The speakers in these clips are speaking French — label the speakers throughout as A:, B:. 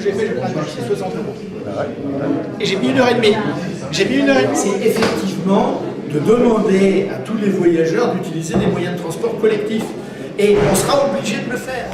A: que j'ai fait, je prends 60 €. Et j'ai mis 1h30. J'ai mis 1h30. C'est effectivement de demander à tous les voyageurs d'utiliser des moyens de transport collectifs. Et on sera obligé de le faire.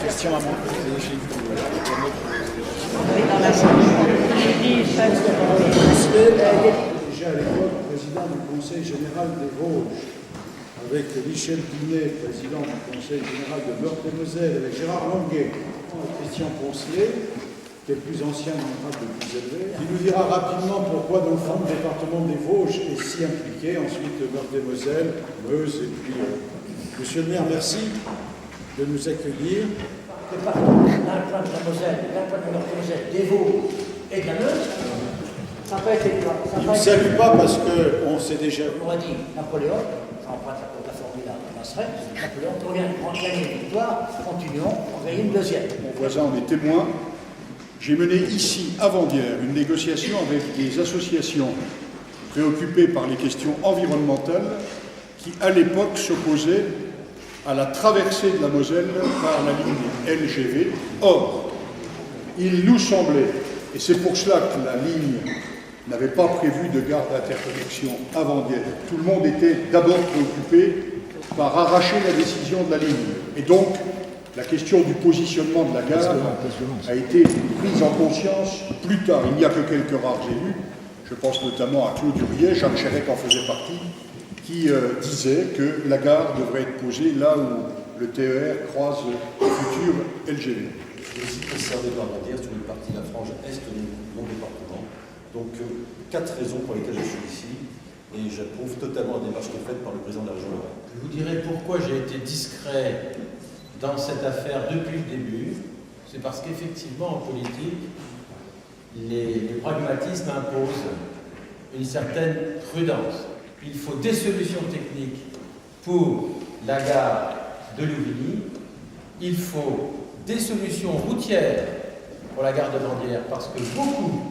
B: Question à moi.
C: Déjà à l'époque, président du Conseil général des Vosges, avec Michel Binet, président du Conseil général de Meurthe-et-Moselle, avec Gérard Longuet, Christian Poncelet, qui est le plus ancien dans le grade le plus élevé, qui nous dira rapidement pourquoi, dans le fond, le département des Vosges est si impliqué. Ensuite, Meurthe-et-Moselle, Meuse, et puis Monsieur le maire, merci de nous accueillir.
D: Département, d'un point de la Moselle, d'un point de Meurthe-et-Moselle, des Vosges et de la Meuse, ça n'a pas été clair.
C: Il ne salue pas parce qu'on sait déjà.
D: On aurait dit Napoléon, j'emprunte la formule à Masseret, Napoléon, on vient de gagner une victoire, continuons, on gagne une deuxième.
C: Mon voisin en est témoin. J'ai mené ici, avant-hier, une négociation avec des associations préoccupées par les questions environnementales qui, à l'époque, s'opposaient à la traversée de la Moselle par la ligne LGV. Or, il nous semblait, et c'est pour cela que la ligne n'avait pas prévu de gare d'interconnexion avant-hier, tout le monde était d'abord préoccupé par arracher la décision de la ligne. Et donc, la question du positionnement de la gare a été prise en conscience plus tard. Il n'y a que quelques rares élus, je pense notamment à Claude Huriet, Jean Chérec en faisait partie, qui disait que la gare devrait être posée là où le TER croise le futur LGV.
E: Je suis aussi concerné par la guerre sur une partie de la frange est de mon département. Donc, 4 raisons pour lesquelles je suis ici, et j'approuve totalement la démarche qui est faite par le président de la région Lorraine.
F: Je vous dirai pourquoi j'ai été discret dans cette affaire depuis le début. C'est parce qu'effectivement, en politique, les pragmatismes imposent une certaine prudence. Il faut des solutions techniques pour la gare de Louvigny. Il faut des solutions routières pour la gare de Vandières, parce que beaucoup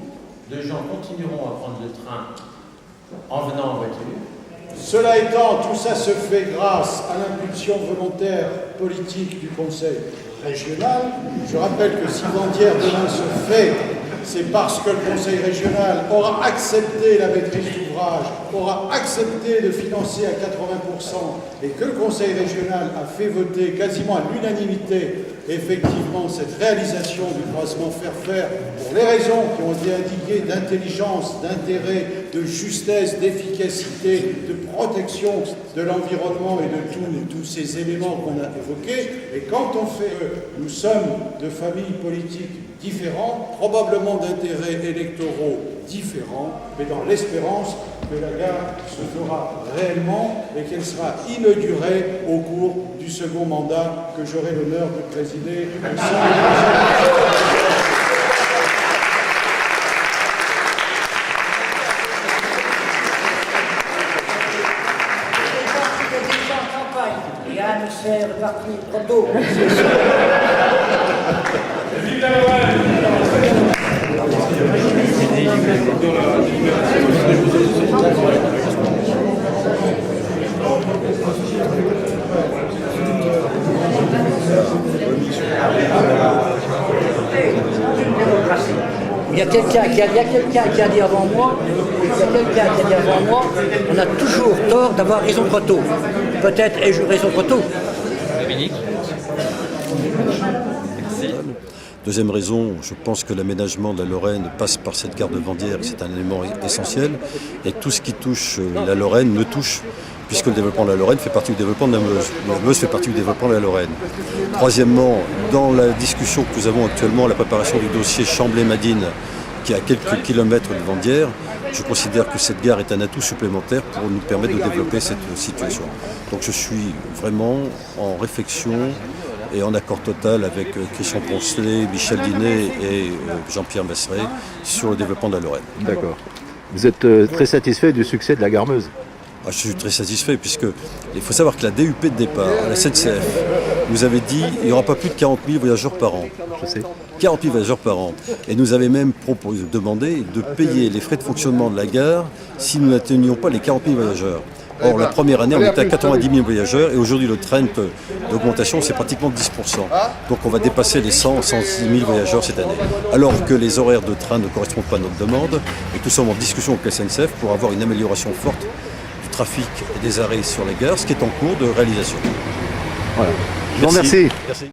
F: de gens continueront à prendre le train en venant en voiture.
C: Cela étant, tout ça se fait grâce à l'impulsion volontaire politique du Conseil régional. Je rappelle que si Vandières demain se fait, c'est parce que le Conseil régional aura accepté la maîtrise d'ouvrage, aura accepté de financer à 80%, et que le Conseil régional a fait voter quasiment à l'unanimité effectivement cette réalisation du croisement fer-fer pour les raisons qui ont été indiquées d'intelligence, d'intérêt, de justesse, d'efficacité, de protection de l'environnement et de tous ces éléments qu'on a évoqués. Et quand on fait, nous sommes de familles politiques différentes, probablement d'intérêts électoraux différents, mais dans l'espérance que la gare se fera réellement et qu'elle sera inaugurée au cours du second mandat que j'aurai l'honneur de présider au sein de
D: Yann s'est reparti trop tôt. Il y a quelqu'un qui a dit avant moi, on a toujours tort d'avoir raison trop tôt. Peut-être ai-je raison trop tôt.
G: Dominique. Merci.
E: Deuxième raison, je pense que l'aménagement de la Lorraine passe par cette gare de Vandières, c'est un élément essentiel, et tout ce qui touche la Lorraine me touche, puisque le développement de la Lorraine fait partie du développement de la Meuse. La Meuse fait partie du développement de la Lorraine. Troisièmement, dans la discussion que nous avons actuellement, la préparation du dossier Chamblay-Madine, qui est à quelques kilomètres de Vandières, je considère que cette gare est un atout supplémentaire pour nous permettre de développer cette situation. Donc je suis vraiment en réflexion et en accord total avec Christian Poncelet, Michel Dinet et Jean-Pierre Messeret sur le développement de la Lorraine.
G: D'accord. Vous êtes très satisfait du succès de la gare Meuse?
E: Je suis très satisfait puisque il faut savoir que la DUP de départ, la SNCF, nous avait dit qu'il n'y aura pas plus de 40 000 voyageurs par an.
G: Je sais.
E: 40 000 voyageurs par an. Et nous avait même demandé de payer les frais de fonctionnement de la gare si nous n'atteignions pas les 40 000 voyageurs. Or, la première année, on était à 90 000 voyageurs et aujourd'hui, le trend d'augmentation, c'est pratiquement 10%. Donc, on va dépasser les 110 000 voyageurs cette année. Alors que les horaires de train ne correspondent pas à notre demande et tout sommes en discussion avec la SNCF pour avoir une amélioration forte du trafic et des arrêts sur les gares, ce qui est en cours de réalisation.
G: Voilà. Je vous remercie.
E: Merci.